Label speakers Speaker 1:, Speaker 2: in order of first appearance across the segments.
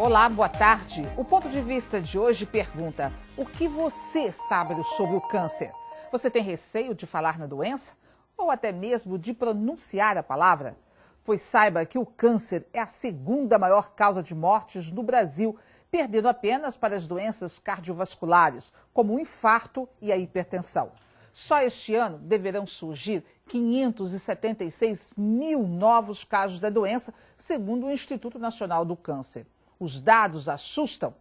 Speaker 1: Olá, boa tarde. O Ponto de Vista de hoje pergunta: o que você sabe sobre o câncer? Você tem receio de falar na doença? Ou até mesmo de pronunciar a palavra? Pois saiba que o câncer é a segunda maior causa de mortes no Brasil, perdendo apenas para as doenças cardiovasculares, como o infarto e a hipertensão. Só este ano deverão surgir 576 mil novos casos da doença, segundo o Instituto Nacional do Câncer. Os dados assustam,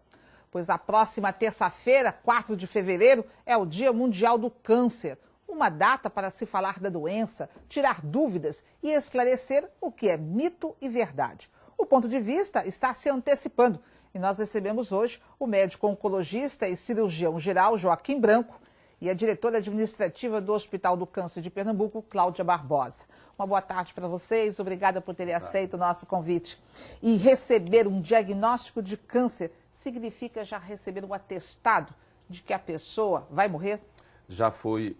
Speaker 1: pois a próxima terça-feira, 4 de fevereiro, é o Dia Mundial do Câncer. Uma data para se falar da doença, tirar dúvidas e esclarecer o que é mito e verdade. O Ponto de Vista está se antecipando e nós recebemos hoje o médico oncologista e cirurgião geral Joaquim Branco e a diretora administrativa do Hospital do Câncer de Pernambuco, Cláudia Barbosa. Uma boa tarde para vocês, obrigada por terem aceito o nosso convite. E receber um diagnóstico de câncer significa já receber um atestado de que a pessoa vai morrer?
Speaker 2: Já foi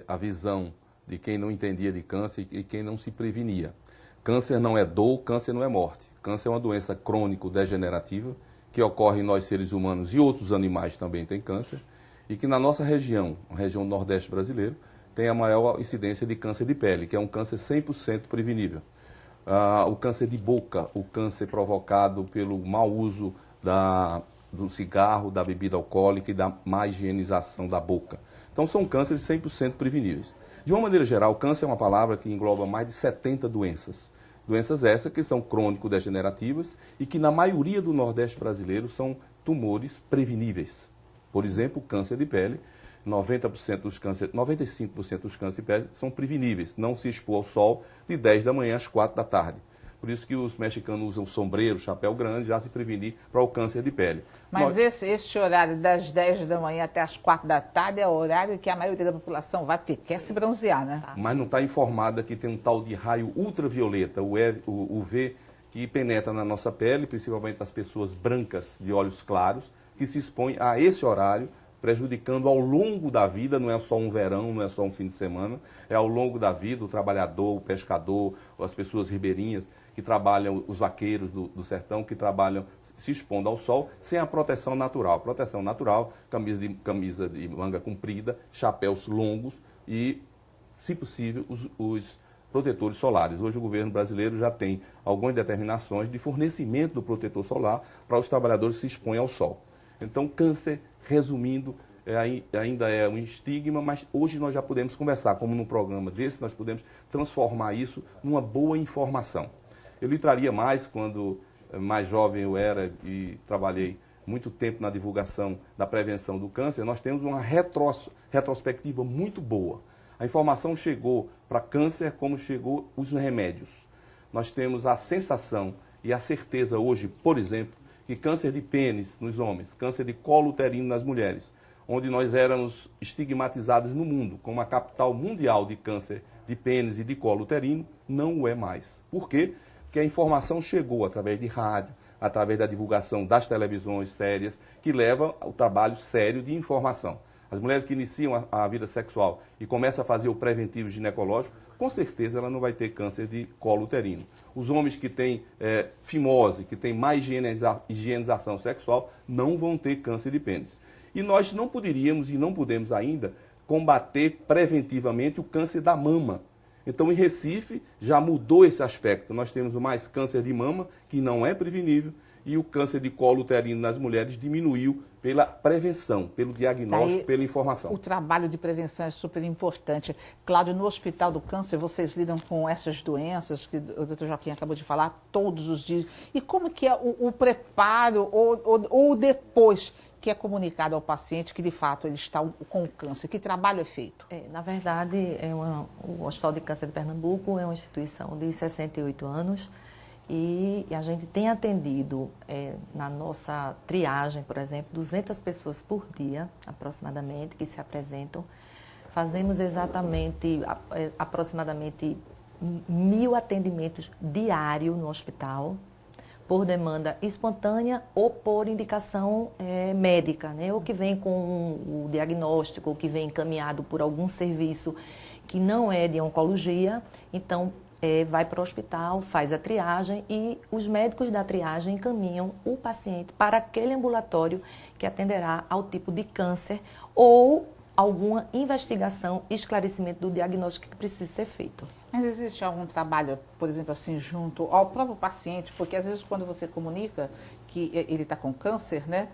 Speaker 2: a visão de quem não entendia de câncer e quem não se prevenia. Câncer não é dor, câncer não é morte. Câncer é uma doença crônico-degenerativa que ocorre em nós seres humanos e outros animais também têm câncer, e que na nossa região, a região nordeste brasileira, tem a maior incidência de câncer de pele, que é um câncer 100% prevenível. O câncer de boca, o câncer provocado pelo mau uso do cigarro, da bebida alcoólica e da má higienização da boca. Então são cânceres 100% preveníveis. De uma maneira geral, câncer é uma palavra que engloba mais de 70 doenças. Doenças essas que são crônico-degenerativas e que na maioria do Nordeste brasileiro são tumores preveníveis. Por exemplo, o câncer de pele, 95% dos cânceres de pele são preveníveis, não se expor ao sol de 10 da manhã às 4 da tarde. Por isso que os mexicanos usam sombreiro, chapéu grande, já se prevenir para o câncer de pele.
Speaker 1: Mas esse horário das 10 da manhã até as 4 da tarde é o horário que a maioria da população vai porque quer se bronzear, né?
Speaker 2: Mas não está informada que tem um tal de raio ultravioleta, o UV, que penetra na nossa pele, principalmente nas pessoas brancas de olhos claros, que se expõem a esse horário, prejudicando ao longo da vida, não é só um verão, não é só um fim de semana, é ao longo da vida, o trabalhador, o pescador, as pessoas ribeirinhas que trabalham, os vaqueiros do sertão que trabalham se expondo ao sol sem a proteção natural. Proteção natural, camisa de manga comprida, chapéus longos e, se possível, os protetores solares. Hoje o governo brasileiro já tem algumas determinações de fornecimento do protetor solar para os trabalhadores que se expõem ao sol. Então, câncer, resumindo, ainda é um estigma, mas hoje nós já podemos conversar, como num programa desse, nós podemos transformar isso numa boa informação. Eu lhe traria mais quando mais jovem eu era e trabalhei muito tempo na divulgação da prevenção do câncer. Nós temos uma retrospectiva muito boa. A informação chegou para câncer como chegou os remédios. Nós temos a sensação e a certeza hoje, por exemplo, que câncer de pênis nos homens, câncer de colo uterino nas mulheres, onde nós éramos estigmatizados no mundo como a capital mundial de câncer de pênis e de colo uterino, não o é mais. Por quê? Porque a informação chegou através de rádio, através da divulgação das televisões sérias, que leva ao trabalho sério de informação. As mulheres que iniciam a vida sexual e começam a fazer o preventivo ginecológico, com certeza ela não vai ter câncer de colo uterino. Os homens que têm fimose, que têm má higienização sexual, não vão ter câncer de pênis. E nós não poderíamos e não podemos ainda combater preventivamente o câncer da mama. Então, em Recife, já mudou esse aspecto. Nós temos mais câncer de mama, que não é prevenível, e o câncer de colo uterino nas mulheres diminuiu pela prevenção, pelo diagnóstico, pela informação.
Speaker 1: O trabalho de prevenção é super importante. Cláudio, no Hospital do Câncer, vocês lidam com essas doenças que o doutor Joaquim acabou de falar todos os dias. E como que é o preparo ou depois que é comunicado ao paciente que, de fato, ele está com câncer? Que trabalho é feito?
Speaker 3: Na verdade, o Hospital de Câncer de Pernambuco é uma instituição de 68 anos e a gente tem atendido, na nossa triagem, por exemplo, 200 pessoas por dia, aproximadamente, que se apresentam. Fazemos aproximadamente 1.000 atendimentos diários no hospital, por demanda espontânea ou por indicação médica, né? Ou que vem com o diagnóstico, ou que vem encaminhado por algum serviço que não é de oncologia. Então, vai para o hospital, faz a triagem e os médicos da triagem encaminham o paciente para aquele ambulatório que atenderá ao tipo de câncer ou alguma investigação e esclarecimento do diagnóstico que precisa ser feito.
Speaker 1: Mas existe algum trabalho, por exemplo, assim, junto ao próprio paciente? Porque às vezes quando você comunica que ele está com câncer, né,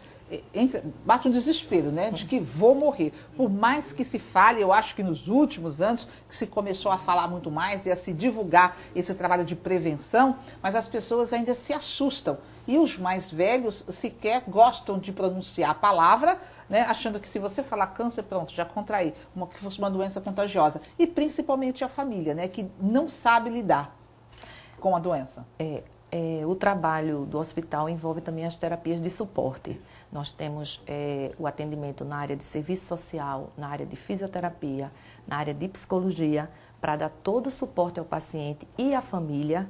Speaker 1: bate um desespero, né, de que vou morrer. Por mais que se fale, eu acho que nos últimos anos que se começou a falar muito mais e a se divulgar esse trabalho de prevenção, mas as pessoas ainda se assustam. E os mais velhos sequer gostam de pronunciar a palavra, né, achando que se você falar câncer, pronto, já contraí, que fosse uma doença contagiosa. E principalmente a família, né, que não sabe lidar com a doença.
Speaker 3: O trabalho do hospital envolve também as terapias de suporte. Nós temos o atendimento na área de serviço social, na área de fisioterapia, na área de psicologia, para dar todo o suporte ao paciente e à família,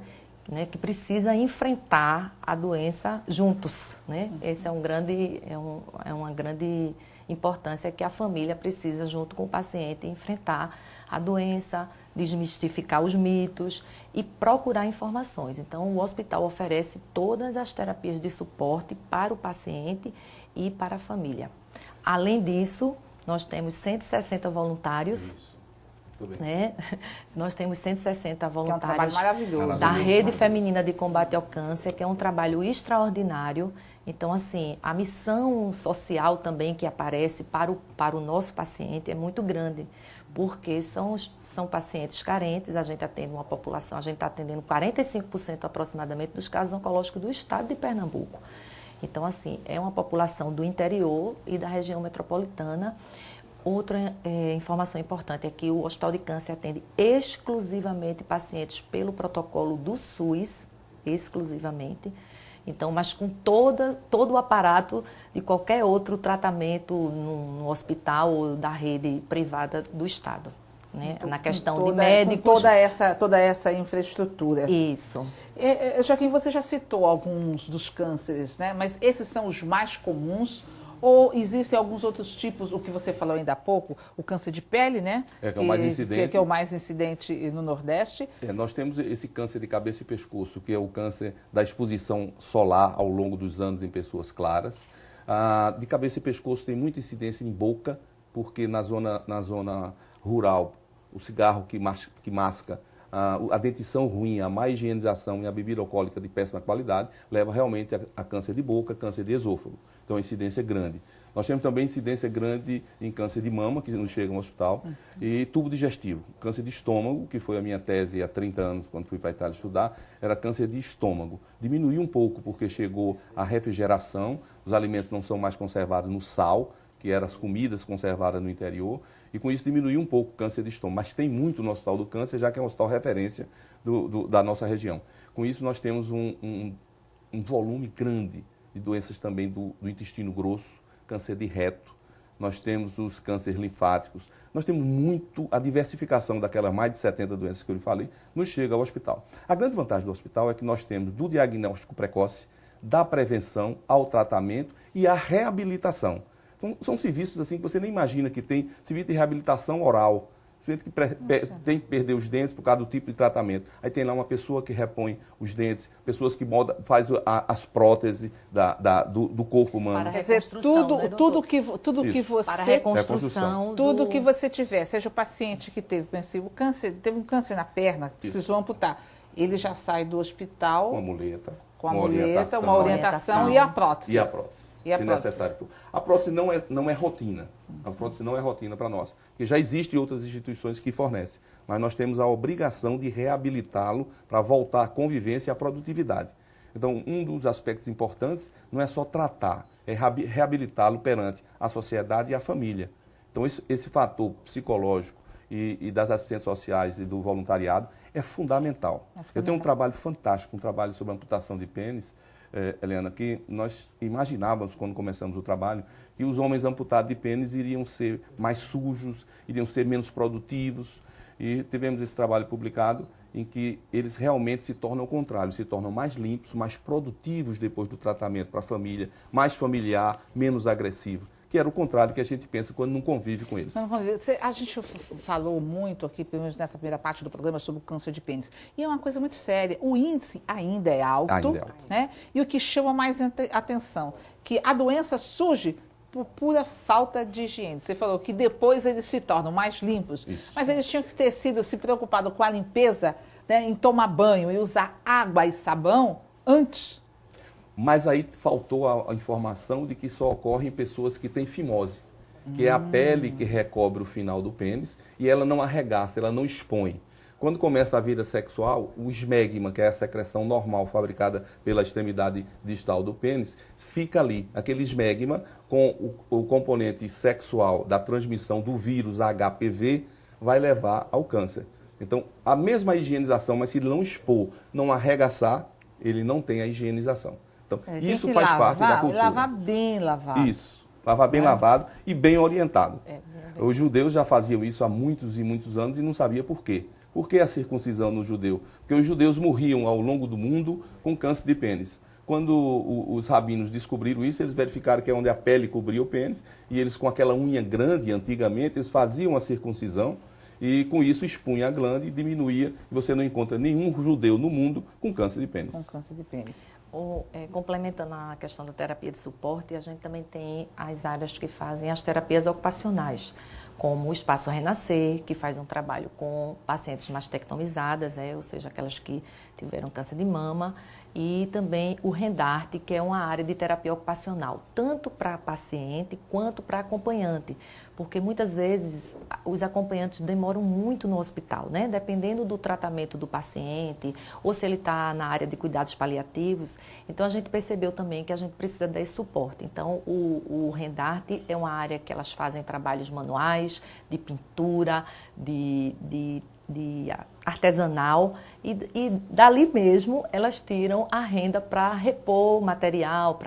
Speaker 3: né, que precisa enfrentar a doença juntos, né? Esse é uma grande importância que a família precisa, junto com o paciente, enfrentar a doença, desmistificar os mitos e procurar informações. Então, o hospital oferece todas as terapias de suporte para o paciente e para a família. Além disso, nós temos 160 voluntários.
Speaker 2: Isso.
Speaker 3: Né? Nós temos 160 voluntários,
Speaker 1: que é um trabalho maravilhoso,
Speaker 3: da Rede Feminina de Combate ao Câncer, que é um trabalho extraordinário. Então, assim, a missão social também que aparece para o nosso paciente é muito grande, porque são pacientes carentes, a gente atende uma população, a gente está atendendo 45% aproximadamente dos casos oncológicos do estado de Pernambuco. Então, assim, é uma população do interior e da região metropolitana. Outra informação importante é que o Hospital de Câncer atende exclusivamente pacientes pelo protocolo do SUS, exclusivamente. Então, mas com todo o aparato de qualquer outro tratamento no hospital ou da rede privada do Estado. Né? Na questão de médicos.
Speaker 1: Com toda essa infraestrutura.
Speaker 3: Isso.
Speaker 1: Joaquim, você já citou alguns dos cânceres, né? Mas esses são os mais comuns? Ou existem alguns outros tipos, o que você falou ainda há pouco, o câncer de pele, né?
Speaker 2: Que é o mais incidente.
Speaker 1: Que é o mais incidente no Nordeste.
Speaker 2: Nós temos esse câncer de cabeça e pescoço, que é o câncer da exposição solar ao longo dos anos em pessoas claras. De cabeça e pescoço tem muita incidência em boca, porque na zona rural, o cigarro que masca, a dentição ruim, a má higienização e a bebida alcoólica de péssima qualidade leva realmente a câncer de boca, câncer de esôfago. Então, a incidência é grande. Nós temos também incidência grande em câncer de mama, que nos chega no hospital, e tubo digestivo. Câncer de estômago, que foi a minha tese há 30 anos, quando fui para a Itália estudar, era câncer de estômago. Diminuiu um pouco porque chegou a refrigeração, os alimentos não são mais conservados no sal, que eram as comidas conservadas no interior, e com isso diminuiu um pouco o câncer de estômago. Mas tem muito no Hospital do Câncer, já que é um hospital referência da nossa região. Com isso, nós temos um volume grande de doenças também do intestino grosso, câncer de reto, nós temos os cânceres linfáticos, nós temos muito a diversificação daquelas mais de 70 doenças que eu lhe falei, nos chega ao hospital. A grande vantagem do hospital é que nós temos do diagnóstico precoce, da prevenção ao tratamento e à reabilitação. Então, são serviços assim que você nem imagina que tem, serviço de reabilitação oral, gente que tem que perder os dentes por causa do tipo de tratamento. Aí tem lá uma pessoa que repõe os dentes, pessoas que faz as próteses do corpo humano.
Speaker 3: Para a
Speaker 1: Quer dizer, tudo que você...
Speaker 3: Para a reconstrução.
Speaker 1: Tudo que você tiver, seja o paciente que teve um câncer na perna, precisou amputar, ele já sai do hospital...
Speaker 2: Com a muleta.
Speaker 1: Com a muleta, uma orientação e a prótese.
Speaker 2: E a prótese. Se necessário for. A prótese não é rotina. A prótese não é rotina para nós. Porque já existem outras instituições que fornecem. Mas nós temos a obrigação de reabilitá-lo para voltar à convivência e à produtividade. Então, um dos aspectos importantes não é só tratar, é reabilitá-lo perante a sociedade e a família. Então, esse fator psicológico e das assistentes sociais e do voluntariado é fundamental. Eu tenho um trabalho fantástico, um trabalho sobre amputação de pênis, Helena, que nós imaginávamos quando começamos o trabalho que os homens amputados de pênis iriam ser mais sujos, iriam ser menos produtivos, e tivemos esse trabalho publicado em que eles realmente se tornam o contrário, se tornam mais limpos, mais produtivos depois do tratamento para a família, mais familiar, menos agressivo. que era o contrário que a gente pensa quando não convive com eles.
Speaker 1: A gente falou muito aqui, pelo menos nessa primeira parte do programa, sobre o câncer de pênis. E é uma coisa muito séria. O índice ainda é alto, né? E o que chama mais atenção, que a doença surge por pura falta de higiene. Você falou que depois eles se tornam mais limpos,
Speaker 2: Isso.
Speaker 1: mas eles tinham que ter se preocupado com a limpeza, né, em tomar banho e usar água e sabão antes.
Speaker 2: Mas aí faltou a informação de que só ocorre em pessoas que têm fimose, que é a pele que recobre o final do pênis e ela não arregaça, ela não expõe. Quando começa a vida sexual, o esmegma, que é a secreção normal fabricada pela extremidade distal do pênis, fica ali. Aquele esmegma com o componente sexual da transmissão do vírus HPV vai levar ao câncer. Então, a mesma higienização, mas se ele não expor, não arregaçar, ele não tem a higienização. Então, isso faz parte da cultura.
Speaker 1: Lavar bem lavado.
Speaker 2: Isso, lavar bem lavado e bem orientado. Os judeus já faziam isso há muitos e muitos anos e não sabia por quê. Por que a circuncisão no judeu? Porque os judeus morriam ao longo do mundo com câncer de pênis. Quando os rabinos descobriram isso, eles verificaram que é onde a pele cobria o pênis, e eles com aquela unha grande, antigamente, eles faziam a circuncisão, e com isso expunha a glândula e diminuía, e você não encontra nenhum judeu no mundo com câncer de pênis.
Speaker 1: Com câncer de pênis.
Speaker 3: Complementando a questão da terapia de suporte, a gente também tem as áreas que fazem as terapias ocupacionais, como o Espaço Renascer, que faz um trabalho com pacientes mastectomizadas, ou seja, aquelas que tiveram câncer de mama, e também o Rendarte, que é uma área de terapia ocupacional, tanto para paciente quanto para acompanhante, porque muitas vezes os acompanhantes demoram muito no hospital, né? Dependendo do tratamento do paciente, ou se ele está na área de cuidados paliativos. Então, a gente percebeu também que a gente precisa desse suporte. Então, o Rendarte é uma área que elas fazem trabalhos manuais, de pintura, de artesanal, e dali mesmo elas tiram a renda para repor material,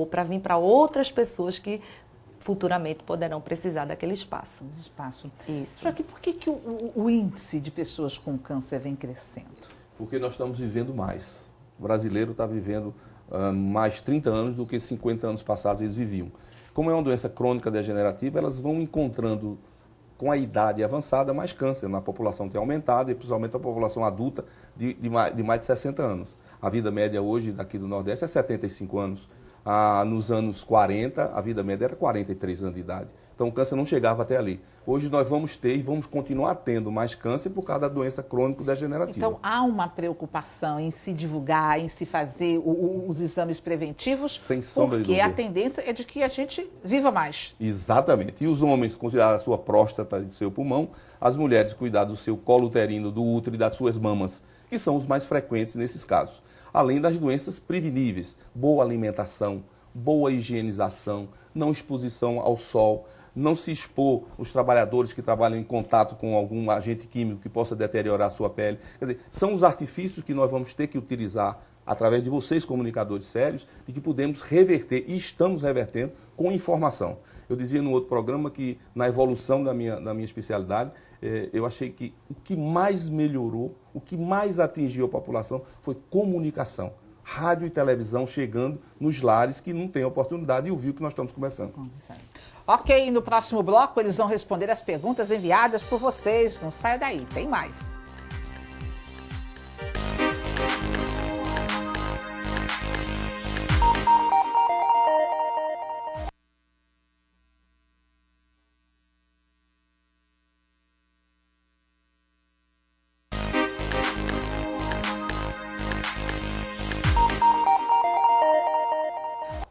Speaker 3: para vir para outras pessoas que futuramente poderão precisar daquele espaço. Isso.
Speaker 1: Só que por que o índice de pessoas com câncer vem crescendo?
Speaker 2: Porque nós estamos vivendo mais. O brasileiro está vivendo mais 30 anos do que 50 anos passados eles viviam. Como é uma doença crônica degenerativa, elas vão encontrando, com a idade avançada, mais câncer. Na população tem aumentado, e principalmente a população adulta de mais de 60 anos. A vida média hoje, daqui do Nordeste, é 75 anos. Nos anos 40, a vida média era 43 anos de idade. Então o câncer não chegava até ali. Hoje nós vamos ter e vamos continuar tendo mais câncer por causa da doença crônico-degenerativa.
Speaker 1: Então há uma preocupação em se divulgar, em se fazer os exames preventivos,
Speaker 2: sem sombra de dúvida.
Speaker 1: Porque a tendência é de que a gente viva mais.
Speaker 2: Exatamente. E os homens cuidar da sua próstata e do seu pulmão, as mulheres cuidar do seu colo uterino, do útero e das suas mamas, que são os mais frequentes nesses casos. Além das doenças preveníveis, boa alimentação, boa higienização, não exposição ao sol, não se expor os trabalhadores que trabalham em contato com algum agente químico que possa deteriorar a sua pele. Quer dizer, são os artifícios que nós vamos ter que utilizar através de vocês, comunicadores sérios, e que podemos reverter, e estamos revertendo, com informação. Eu dizia no outro programa que, na evolução da minha especialidade, eu achei que o que mais melhorou, o que mais atingiu a população foi comunicação. Rádio e televisão chegando nos lares que não têm oportunidade de ouvir o que nós estamos conversando.
Speaker 1: Ok, no próximo bloco eles vão responder as perguntas enviadas por vocês. Não saia daí, tem mais.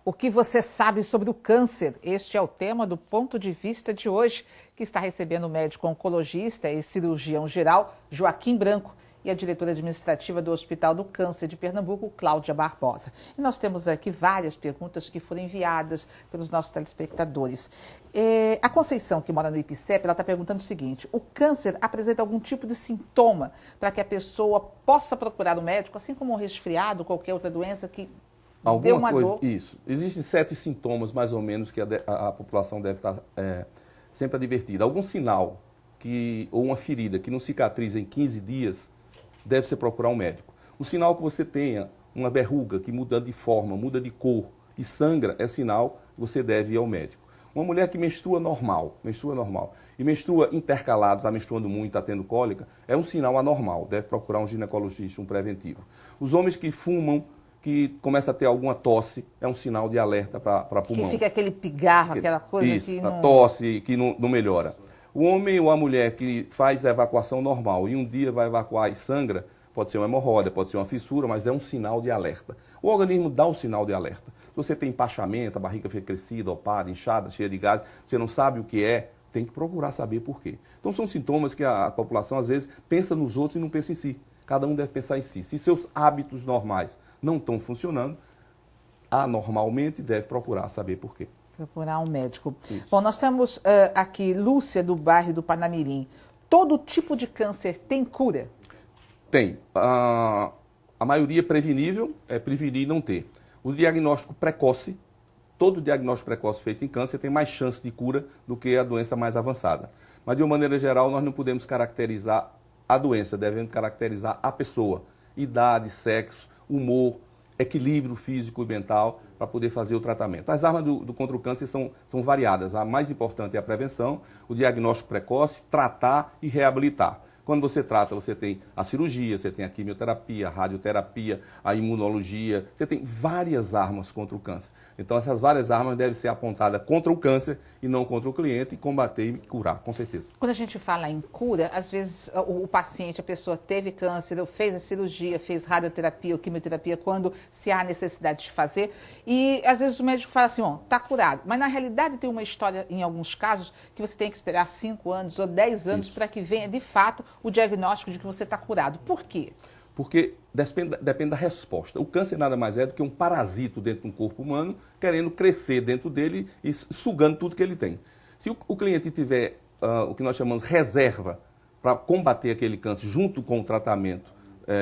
Speaker 1: O que você sabe sobre o câncer? Este é o tema do Ponto de Vista de hoje, que está recebendo o médico oncologista e cirurgião geral Joaquim Branco e a diretora administrativa do Hospital do Câncer de Pernambuco, Cláudia Barbosa. E nós temos aqui várias perguntas que foram enviadas pelos nossos telespectadores. A Conceição, que mora no IPCEP, ela está perguntando o seguinte: o câncer apresenta algum tipo de sintoma para que a pessoa possa procurar o médico, assim como um resfriado, qualquer outra doença que deu uma dor?
Speaker 2: Isso. Existem 7 sintomas, mais ou menos, que a população deve estar sempre advertida. Algum sinal ou uma ferida que não cicatriza em 15 dias, deve ser procurar um médico. O sinal que você tenha uma verruga que muda de forma, muda de cor e sangra, é sinal que você deve ir ao médico. Uma mulher que menstrua normal, e menstrua intercalado, está menstruando muito, está tendo cólica, é um sinal anormal, deve procurar um ginecologista, um preventivo. Os homens que fumam, que começa a ter alguma tosse, é um sinal de alerta para pulmão.
Speaker 1: Que fica aquele pigarro, aquela coisa
Speaker 2: Isso,
Speaker 1: que
Speaker 2: a
Speaker 1: não...
Speaker 2: tosse que não melhora. O homem ou a mulher que faz a evacuação normal e um dia vai evacuar e sangra, pode ser uma hemorroida, pode ser uma fissura, mas é um sinal de alerta. O organismo dá um sinal de alerta. Se você tem empachamento, a barriga fica crescida, opada, inchada, cheia de gases, você não sabe o que é, tem que procurar saber por quê. Então são sintomas que a população às vezes pensa nos outros e não pensa em si. Cada um deve pensar em si. Se seus hábitos normais não estão funcionando, anormalmente deve procurar saber por quê.
Speaker 1: Procurar um médico.
Speaker 2: Isso.
Speaker 1: Bom, nós temos aqui Lúcia, do bairro do Panamirim. Todo tipo de câncer tem cura?
Speaker 2: Tem. A maioria é prevenível, é prevenir não ter. O diagnóstico precoce, todo diagnóstico precoce feito em câncer tem mais chance de cura do que a doença mais avançada. Mas, de uma maneira geral, nós não podemos caracterizar a doença, devemos caracterizar a pessoa. Idade, sexo, humor, equilíbrio físico e mental para poder fazer o tratamento. As armas contra o câncer são variadas. A mais importante é a prevenção, o diagnóstico precoce, tratar e reabilitar. Quando você trata, você tem a cirurgia, você tem a quimioterapia, a radioterapia, a imunologia, você tem várias armas contra o câncer. Então, essas várias armas devem ser apontadas contra o câncer e não contra o cliente, e combater e curar, com certeza.
Speaker 1: Quando a gente fala em cura, às vezes o paciente, a pessoa teve câncer, ou fez a cirurgia, fez radioterapia ou quimioterapia, quando se há necessidade de fazer, e às vezes o médico fala assim, ó, está curado. Mas na realidade tem uma história, em alguns casos, que você tem que esperar 5 anos ou 10 anos para que venha, de fato, o diagnóstico de que você está curado. Por quê?
Speaker 2: Porque depende da resposta. O câncer nada mais é do que um parasito dentro de um corpo humano, querendo crescer dentro dele e sugando tudo que ele tem. Se o cliente tiver o que nós chamamos de reserva para combater aquele câncer junto com o tratamento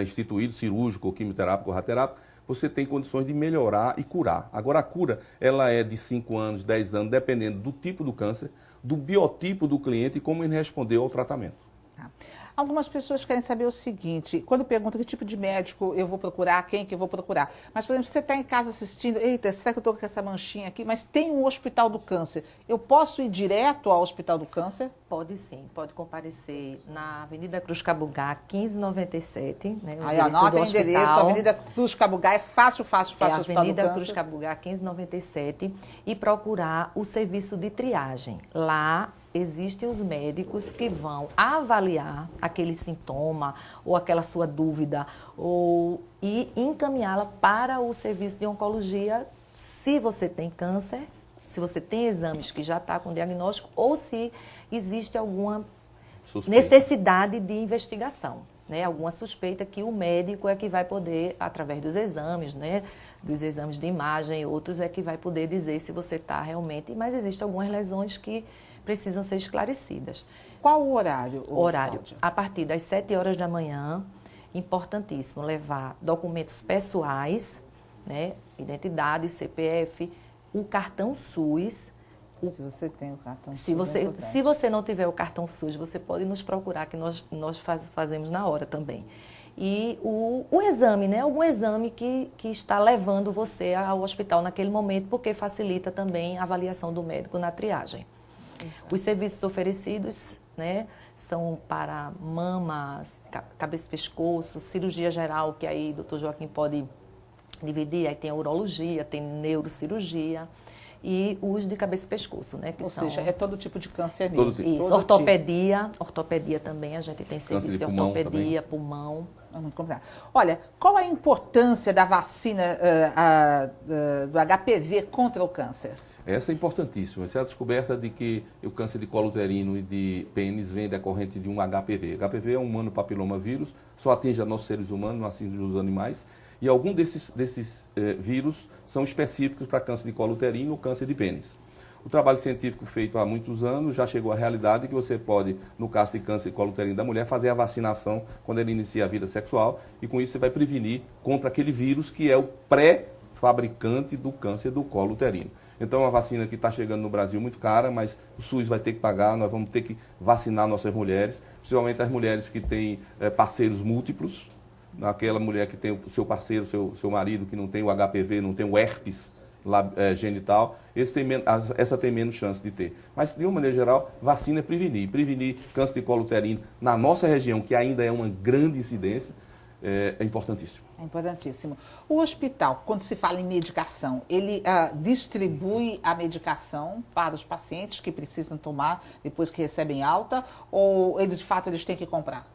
Speaker 2: instituído, cirúrgico, ou quimioterápico, ou radioterápico, você tem condições de melhorar e curar. Agora, a cura, ela é de 5 anos, 10 anos, dependendo do tipo do câncer, do biotipo do cliente e como ele respondeu ao tratamento.
Speaker 1: Tá. Algumas pessoas querem saber o seguinte, quando perguntam que tipo de médico eu vou procurar, quem que eu vou procurar. Mas, por exemplo, você está em casa assistindo, eita, será que eu estou com essa manchinha aqui? Mas tem um hospital do câncer. Eu posso ir direto ao hospital do câncer?
Speaker 3: Pode sim, pode comparecer na Avenida Cruz Cabugá, 1597. Né,
Speaker 1: aí anota o endereço, Avenida Cruz Cabugá, é fácil o hospital do câncer.
Speaker 3: Avenida Cruz Cabugá, 1597, e procurar o serviço de triagem. Lá existem os médicos que vão avaliar aquele sintoma ou aquela sua dúvida e encaminhá-la para o serviço de oncologia se você tem câncer, se você tem exames que já está com diagnóstico ou se existe alguma necessidade de investigação, né? Alguma suspeita que o médico é que vai poder, através dos exames, né? Dos exames de imagem e outros, é que vai poder dizer se você está realmente... Mas existem algumas lesões que precisam ser esclarecidas.
Speaker 1: Qual o horário?
Speaker 3: Horário, a partir das 7 horas da manhã, importantíssimo levar documentos pessoais, né, identidade, CPF, o cartão SUS.
Speaker 1: Se você tem o cartão SUS,
Speaker 3: se você não tiver o cartão SUS, você pode nos procurar, que nós fazemos na hora também. E o exame, né? Algum exame que está levando você ao hospital naquele momento, porque facilita também a avaliação do médico na triagem. Exato. Os serviços oferecidos, né, são para mamas, cabeça e pescoço, cirurgia geral, que aí o Dr. Joaquim pode dividir, aí tem a urologia, tem neurocirurgia e os de cabeça e pescoço, né? Que
Speaker 1: Ou
Speaker 3: são...
Speaker 1: seja, é todo tipo de câncer mesmo.
Speaker 3: Isso, ortopedia também, a gente tem serviço de ortopedia, pulmão.
Speaker 1: Muito complicado. Olha, qual a importância da vacina do HPV contra o câncer?
Speaker 2: Essa é importantíssima. Essa é a descoberta de que o câncer de colo uterino e de pênis vem decorrente de um HPV. HPV é um humano papilomavírus, só atinge a nós seres humanos, não atinge os animais. E alguns desses vírus são específicos para câncer de colo uterino ou câncer de pênis. O trabalho científico feito há muitos anos já chegou à realidade que você pode, no caso de câncer de colo uterino da mulher, fazer a vacinação quando ele inicia a vida sexual e com isso você vai prevenir contra aquele vírus que é o pré-fabricante do câncer do colo uterino. Então, é uma vacina que está chegando no Brasil muito cara, mas o SUS vai ter que pagar, nós vamos ter que vacinar nossas mulheres, principalmente as mulheres que têm parceiros múltiplos, aquela mulher que tem o seu parceiro, seu marido, que não tem o HPV, não tem o herpes, genital, essa tem menos chance de ter. Mas, de uma maneira geral, vacina é prevenir. Prevenir câncer de colo uterino na nossa região, que ainda é uma grande incidência, é importantíssimo.
Speaker 1: É importantíssimo. O hospital, quando se fala em medicação, ele distribui a medicação para os pacientes que precisam tomar depois que recebem alta, ou eles, de fato, eles têm que comprar?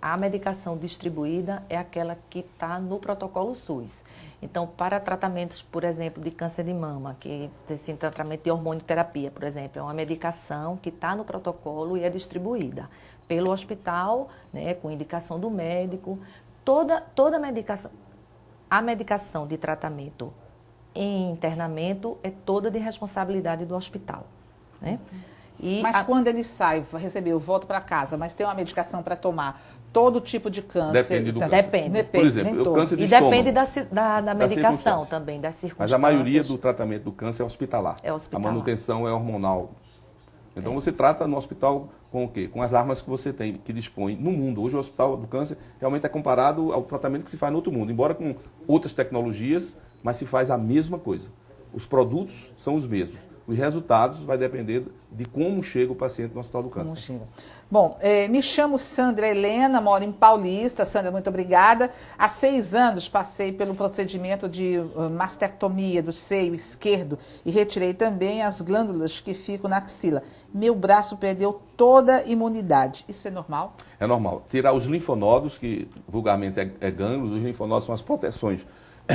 Speaker 3: A medicação distribuída é aquela que está no protocolo SUS. Então, para tratamentos, por exemplo, de câncer de mama, que tem tratamento de hormonioterapia, por exemplo, é uma medicação que está no protocolo e é distribuída pelo hospital, né, com indicação do médico. Toda medicação, a medicação de tratamento em internamento é toda de responsabilidade do hospital, né?
Speaker 1: Mas quando ele sai, recebeu, volta para casa, mas tem uma medicação para tomar, todo tipo de câncer...
Speaker 2: Depende do câncer.
Speaker 3: Depende.
Speaker 2: Por exemplo, o câncer de
Speaker 3: estômago.
Speaker 2: estômago.
Speaker 3: Depende da medicação também, das circunstâncias.
Speaker 2: Mas a maioria do tratamento do câncer é hospitalar.
Speaker 3: É hospitalar.
Speaker 2: A manutenção é hormonal. Então você trata no hospital com o quê? Com as armas que você tem, que dispõe no mundo. Hoje o hospital do câncer realmente é comparado ao tratamento que se faz no outro mundo, embora com outras tecnologias, mas se faz a mesma coisa. Os produtos são os mesmos. Os resultados vai depender de como chega o paciente no Hospital do Câncer.
Speaker 1: Bom, me chamo Sandra Helena, moro em Paulista. Sandra, muito obrigada. Há 6 anos passei pelo procedimento de mastectomia do seio esquerdo e retirei também as glândulas que ficam na axila. Meu braço perdeu toda a imunidade. Isso é normal?
Speaker 2: É normal. Tirar os linfonodos, que vulgarmente é gânglios, os linfonodos são as proteções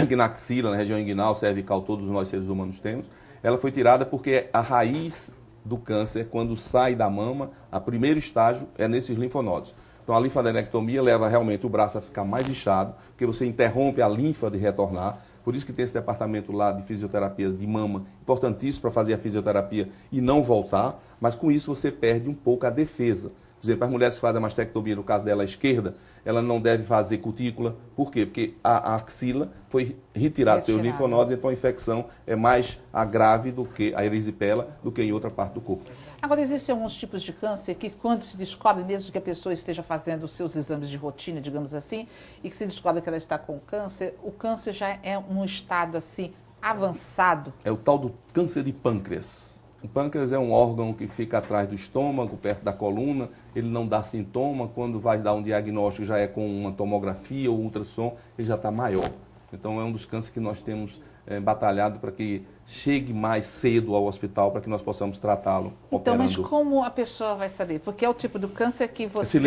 Speaker 2: que na axila, na região inguinal, cervical, todos nós seres humanos temos. Ela foi tirada porque a raiz do câncer, quando sai da mama, o primeiro estágio é nesses linfonodos. Então a linfadenectomia leva realmente o braço a ficar mais inchado, porque você interrompe a linfa de retornar. Por isso que tem esse departamento lá de fisioterapia de mama, importantíssimo para fazer a fisioterapia e não voltar, mas com isso você perde um pouco a defesa. Por exemplo, as mulheres que fazem a mastectomia, no caso dela, a esquerda, ela não deve fazer cutícula. Por quê? Porque a axila foi retirada dos seus linfonodos, então a infecção é mais grave do que a erisipela, do que em outra parte do corpo.
Speaker 1: Agora, existem alguns tipos de câncer que, quando se descobre, mesmo que a pessoa esteja fazendo os seus exames de rotina, digamos assim, e que se descobre que ela está com câncer, o câncer já é um estado, assim, avançado.
Speaker 2: É o tal do câncer de pâncreas. O pâncreas é um órgão que fica atrás do estômago, perto da coluna, ele não dá sintoma, quando vai dar um diagnóstico já é com uma tomografia ou ultrassom, ele já está maior. Então é um dos cânceres que nós temos batalhado para que chegue mais cedo ao hospital, para que nós possamos tratá-lo operando.
Speaker 1: Mas como a pessoa vai saber? Porque é o tipo do câncer que você...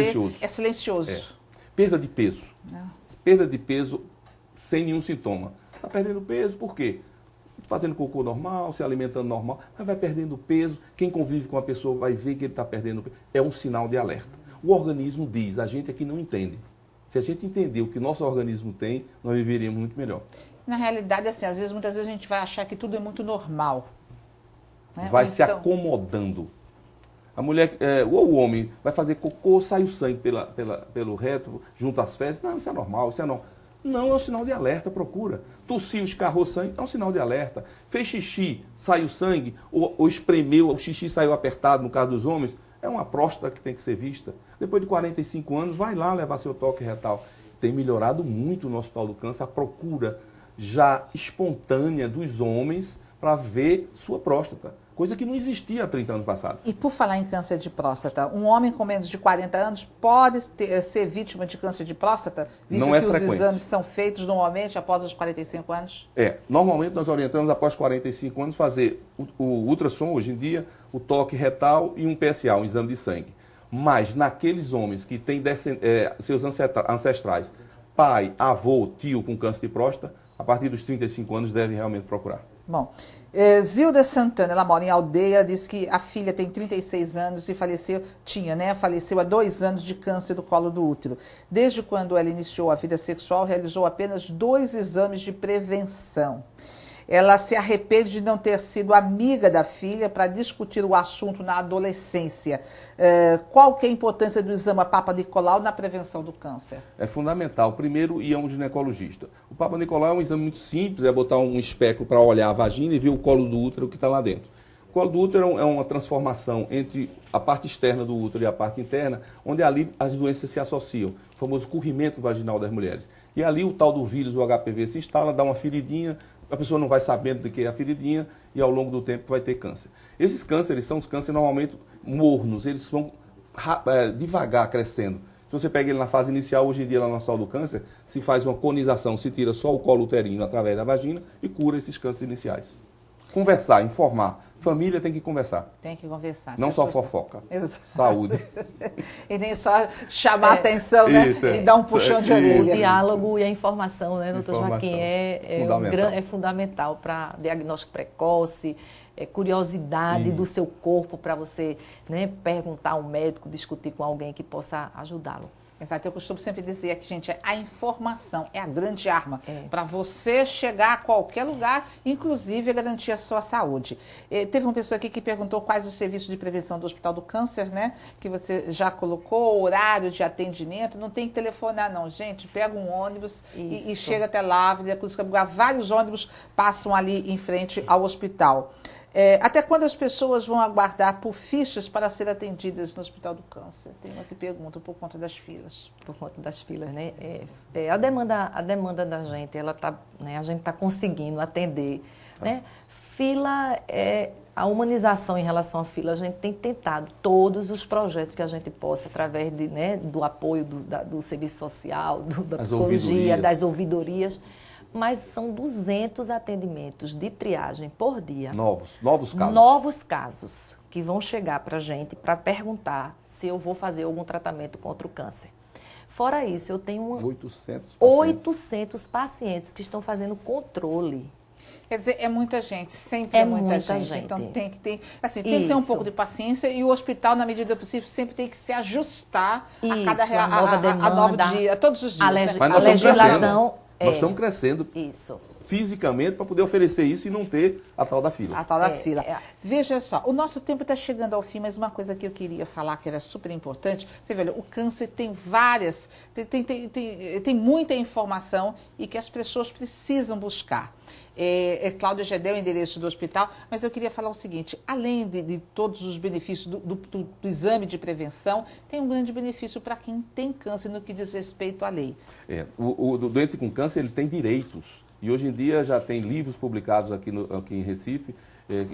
Speaker 2: É silencioso. Perda de peso. Perda de peso sem nenhum sintoma. Está perdendo peso por quê? Fazendo cocô normal, se alimentando normal, mas vai perdendo peso. Quem convive com a pessoa vai ver que ele está perdendo peso. É um sinal de alerta. O organismo diz, a gente aqui não entende. Se a gente entender o que nosso organismo tem, nós viveríamos muito melhor.
Speaker 1: Na realidade, assim, muitas vezes a gente vai achar que tudo é muito normal. Né?
Speaker 2: Vai se acomodando. A mulher, ou o homem, vai fazer cocô, sai o sangue pelo reto, junto às fezes. Não, isso é normal, isso é normal. Não, é um sinal de alerta, procura. Tossiu, escarrou sangue, é um sinal de alerta. Fez xixi, saiu sangue, ou espremeu, o xixi saiu apertado, no caso dos homens, é uma próstata que tem que ser vista. Depois de 45 anos, vai lá levar seu toque retal. Tem melhorado muito no Hospital do Câncer a procura já espontânea dos homens para ver sua próstata. Coisa que não existia há 30 anos passados.
Speaker 1: E por falar em câncer de próstata, um homem com menos de 40 anos pode ser vítima de câncer de próstata? Visto
Speaker 2: não é
Speaker 1: que
Speaker 2: frequente.
Speaker 1: Os exames são feitos normalmente após os 45 anos?
Speaker 2: Normalmente nós orientamos após 45 anos fazer o ultrassom, hoje em dia, o toque retal e um PSA, um exame de sangue. Mas naqueles homens que têm seus ancestrais, pai, avô, tio com câncer de próstata, a partir dos 35 anos deve realmente procurar.
Speaker 1: Bom, Zilda Santana, ela mora em Aldeia, diz que a filha tem 36 anos e faleceu há 2 anos de câncer do colo do útero. Desde quando ela iniciou a vida sexual, realizou apenas 2 exames de prevenção. Ela se arrepende de não ter sido amiga da filha para discutir o assunto na adolescência. Qual que é a importância do exame Papa Nicolau na prevenção do câncer?
Speaker 2: É fundamental. Primeiro, ir a um ginecologista. O Papa Nicolau é um exame muito simples, é botar um espectro para olhar a vagina e ver o colo do útero que está lá dentro. O colo do útero é uma transformação entre a parte externa do útero e a parte interna, onde ali as doenças se associam, o famoso corrimento vaginal das mulheres. E ali o tal do vírus, o HPV, se instala, dá uma feridinha, a pessoa não vai sabendo de que é a feridinha e ao longo do tempo vai ter câncer. Esses cânceres são os cânceres normalmente mornos, eles vão devagar crescendo. Se você pega ele na fase inicial, hoje em dia lá no Hospital do Câncer, se faz uma conização, se tira só o colo uterino através da vagina e cura esses cânceres iniciais. Conversar, informar. Família tem que conversar.
Speaker 1: Tem que conversar.
Speaker 2: Não só fofoca.
Speaker 1: Exato.
Speaker 2: Saúde.
Speaker 1: E nem só chamar atenção, né?
Speaker 2: Isso,
Speaker 1: e dar um puxão de orelha.
Speaker 3: O diálogo e a informação, né, doutor Joaquim,
Speaker 2: fundamental.
Speaker 3: É fundamental para diagnóstico precoce, curiosidade do seu corpo para você, né, perguntar ao médico, discutir com alguém que possa ajudá-lo.
Speaker 1: Exato, eu costumo sempre dizer que, gente, a informação é a grande arma para você chegar a qualquer lugar, inclusive garantir a sua saúde. Teve uma pessoa aqui que perguntou quais os serviços de prevenção do Hospital do Câncer, né? Que você já colocou, horário de atendimento, não tem que telefonar não, gente, pega um ônibus e chega até lá, vários ônibus passam ali em frente ao hospital. Até quando as pessoas vão aguardar por fichas para ser atendidas no Hospital do Câncer? Tem uma que pergunta por conta das filas.
Speaker 3: Por conta das filas, né? A demanda da gente, né, a gente está conseguindo atender. Né? Fila, a humanização em relação à fila, a gente tem tentado todos os projetos que a gente possa, através do apoio do serviço social, da psicologia, das ouvidorias. Mas são 200 atendimentos de triagem por dia.
Speaker 2: Novos casos.
Speaker 3: Novos casos que vão chegar para a gente para perguntar se eu vou fazer algum tratamento contra o câncer. Fora isso, eu tenho 800 pacientes que estão fazendo controle.
Speaker 1: Quer dizer, é muita gente, sempre é muita gente. Então tem que ter um pouco de paciência e o hospital, na medida do possível, sempre tem que se ajustar a todos os dias.
Speaker 2: Mas nós estamos crescendo. Nós estamos crescendo fisicamente para poder oferecer isso e não ter a tal da fila.
Speaker 1: A tal da fila. Veja só, o nosso tempo está chegando ao fim, mas uma coisa que eu queria falar que era super importante, você vê, o câncer tem tem muita informação e que as pessoas precisam buscar. Cláudia já deu o endereço do hospital, mas eu queria falar o seguinte, além de todos os benefícios do exame de prevenção, tem um grande benefício para quem tem câncer no que diz respeito à lei.
Speaker 2: O doente com câncer, ele tem direitos. E hoje em dia já tem livros publicados aqui em Recife,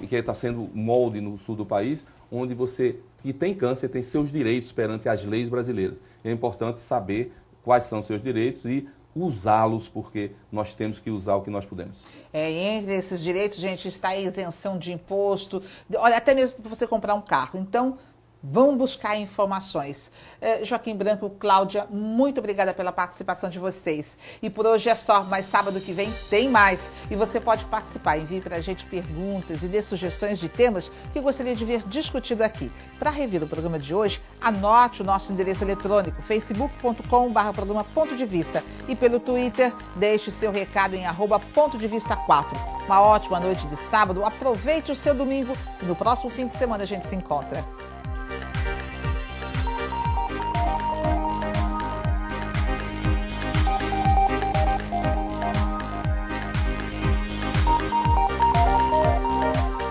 Speaker 2: que está sendo molde no sul do país, onde você que tem câncer tem seus direitos perante as leis brasileiras. É importante saber quais são seus direitos e usá-los, porque nós temos que usar o que nós podemos.
Speaker 1: Entre esses direitos, gente, está a isenção de imposto, olha, até mesmo para você comprar um carro. Então, vão buscar informações. Joaquim Branco, Cláudia, muito obrigada pela participação de vocês. E por hoje é só, mas sábado que vem tem mais. E você pode participar, envie para a gente perguntas e dê sugestões de temas que gostaria de ver discutido aqui. Para rever o programa de hoje, anote o nosso endereço eletrônico, facebook.com/programa Ponto de Vista. E pelo Twitter, deixe seu recado em @PontoDeVista4. Uma ótima noite de sábado, aproveite o seu domingo e no próximo fim de semana a gente se encontra.